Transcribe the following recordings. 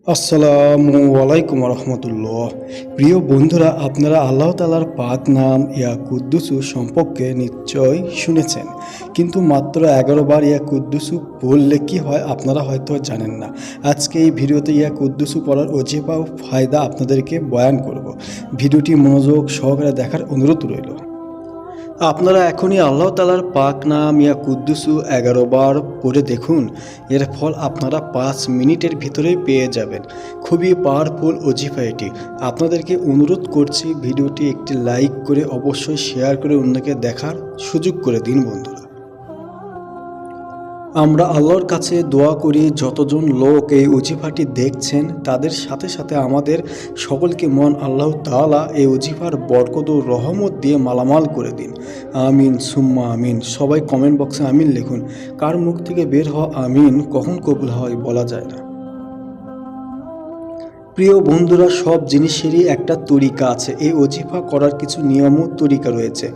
আসসালামু আলাইকুম রহমতুল্লাহ। প্রিয় বন্ধুরা, আপনারা আল্লাহ তাআলার পাক নাম ইয়া কুদ্দুসু সম্পর্কে নিশ্চয় শুনেছেন, কিন্তু মাত্র 11 বার ইয়া কুদ্দুসু পড়লে কি হয় আপনারা হয়তো জানেন না। আজকে এই ভিডিওতে ইয়া কুদ্দুসু পড়ার ওজিফা ও ফায়দা আপনাদেরকে বয়ান করব। ভিডিওটি মনোযোগ সহকারে দেখার অনুরোধ রইল। আপনারা এখনই আল্লাহ তাআলার পাক নাম ইয়া কুদ্দুসু 11 বার পড়ে দেখুন। এর ফল আপনারা 5 মিনিটের ভিতরেই পেয়ে যাবেন। খুবই পাওয়ারফুল ওজিফা এটি। আপনাদেরকে অনুরোধ করছি ভিডিওটি একটি লাইক করে অবশ্যই শেয়ার করে অন্যকে দেখার সুযোগ করে দিন বন্ধুরা। আমরা আল্লাহর কাছে দোয়া করি যতজন লোক এই ওজিফাটি দেখছেন তাদের সাথে সাথে আমাদের সকলকে মন আল্লাহ তাআলা এই ওজিফার বরকত ও রহমত দিয়ে মালামাল করে দিন। আমিন সুম্মা আমিন। সবাই কমেন্ট বক্সে আমিন লিখুন। কার মুখ থেকে বের হওয়া আমিন কখন কবুল হয় বলা যায় না। প্রিয় বন্ধুরা, সব জিনিসেরই একটা তরিকা আছে। এই ওজিফা করার কিছু নিয়ম ও তরিকা রয়েছে।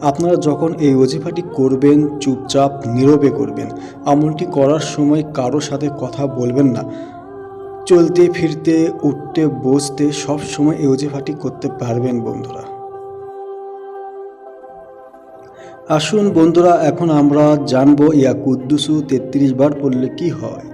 আপনারা যখন এই ওজিফাটি করবেন চুপচাপ নীরবে করবেন। আমলটি করার সময় কারো সাথে কথা বলবেন না। চলতে ফিরতে উঠতে বসতে সব সময় এই ওজিফাটি করতে পারবেন বন্ধুরা। আসুন বন্ধুরা, এখন আমরা জানবো ইয়া কুদ্দুসু 33 বার পড়লে কি হয়।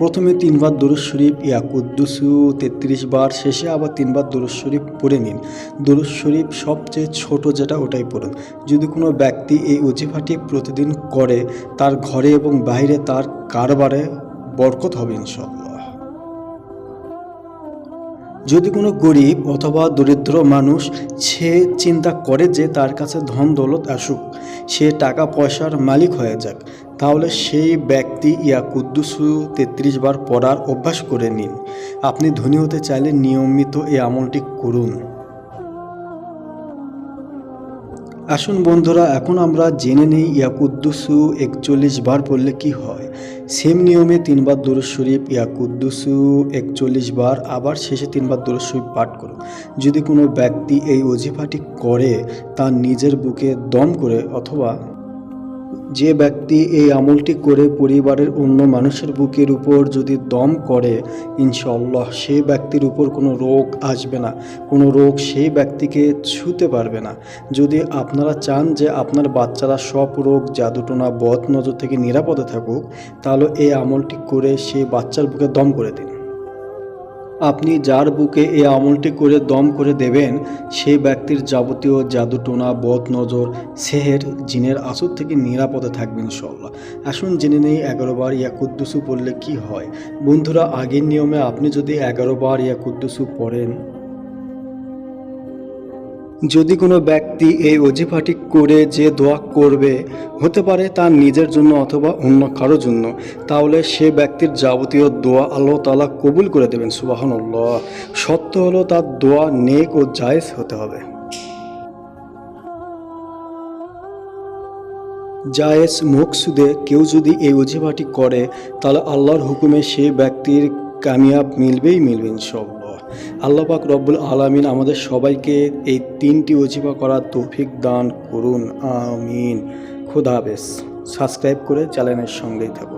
প্রথমে 3 বার দুরূদ শরীফ ইয়া কুদ্দুসু 33 বার, শেষে আবার 3 বার দুরূদ শরীফ পড়ে নিন। দুরূদ শরীফ সবচেয়ে ছোট যেটা ওটাই পড়ুন। যদি কোনো ব্যক্তি এই ওজিফাটি প্রতিদিন করে তার ঘরে এবং বাইরে তার কারবারে বরকত হবে ইনশাআল্লাহ। যদি কোনো গরিব অথবা দরিদ্র মানুষ সে চিন্তা করে যে তার কাছে ধন দৌলত আসুক, সে টাকা পয়সার মালিক হয়ে যাক, তাহলে সেই ব্যক্তি ইয়া কুদ্দুসু 33 বার পড়ার অভ্যাস করে নিন। আপনি ধনী হতে চাইলে নিয়মিত এই আমলটি করুন। আসুন বন্ধুরা, এখন আমরা জেনে নিই ইয়া কুদ্দুসু 41 বার পড়লে কি হয়। সেম নিয়মে 3 বার দুরূদ শরীফ ইয়া কুদ্দুসু 41 বার, আবার শেষে 3 বার দুরূদ শরীফ পাঠ করুন। যদি কোনো ব্যক্তি এই ওজিফাটি করে তার নিজের বুকে দম করে, অথবা যে ব্যক্তি এই আমলটি করে পরিবারের অন্য মানুষের বুকের উপর যদি দম করে, ইনশাআল্লাহ সেই ব্যক্তির উপর কোনো রোগ আসবে না, কোনো রোগ সেই ব্যক্তিকে ছুঁতে পারবে না। যদি আপনারা চান যে আপনার বাচ্চারা সব রোগ জাদুটোনা বদ নজর থেকে নিরাপদে থাকুক, তাহলে এই আমলটি করে সেই বাচ্চার বুকে দম করে দিন। আপনি যার বুকে এই আমলটি করে দম করে দেবেন সেই ব্যক্তির যাবতীয় জাদুটোনা বদ নজর সেহের জিনের আসর থেকে নিরাপদে থাকবেন ইনশাআল্লাহ। আসুন জেনে নেই 11 বার ইয়া কুদ্দুসু পড়লে কি হয়। বন্ধুরা, আগের নিয়মে আপনি যদি 11 বার ইয়া কুদ্দুসু পড়েন, যদি কোনো ব্যক্তি এই ওজিফাটি করে যে দোয়া করবে, হতে পারে তার নিজের জন্য অথবা অন্য কারোর জন্য, তাহলে সে ব্যক্তির যাবতীয় দোয়া আল্লাহ তাআলা কবুল করে দেবেন সুবহানাল্লাহ। সত্য হলো তার দোয়া নেক ও জায়েজ হতে হবে। জায়েজ মকসুদে কেউ যদি এই ওজিফাটি করে তাহলে আল্লাহর হুকুমে সেই ব্যক্তির কামিয়াব মিলবেই মিলবে ইনশাআল্লাহ। আল্লাহ পাক রব্বুল আলামিন আমাদের সবাইকে এই 3টি ওজিফা করার তৌফিক দান করুন, আমিন। খোদা হাফেজ। সাবস্ক্রাইব করে চ্যানেলের সঙ্গেই থাকুন।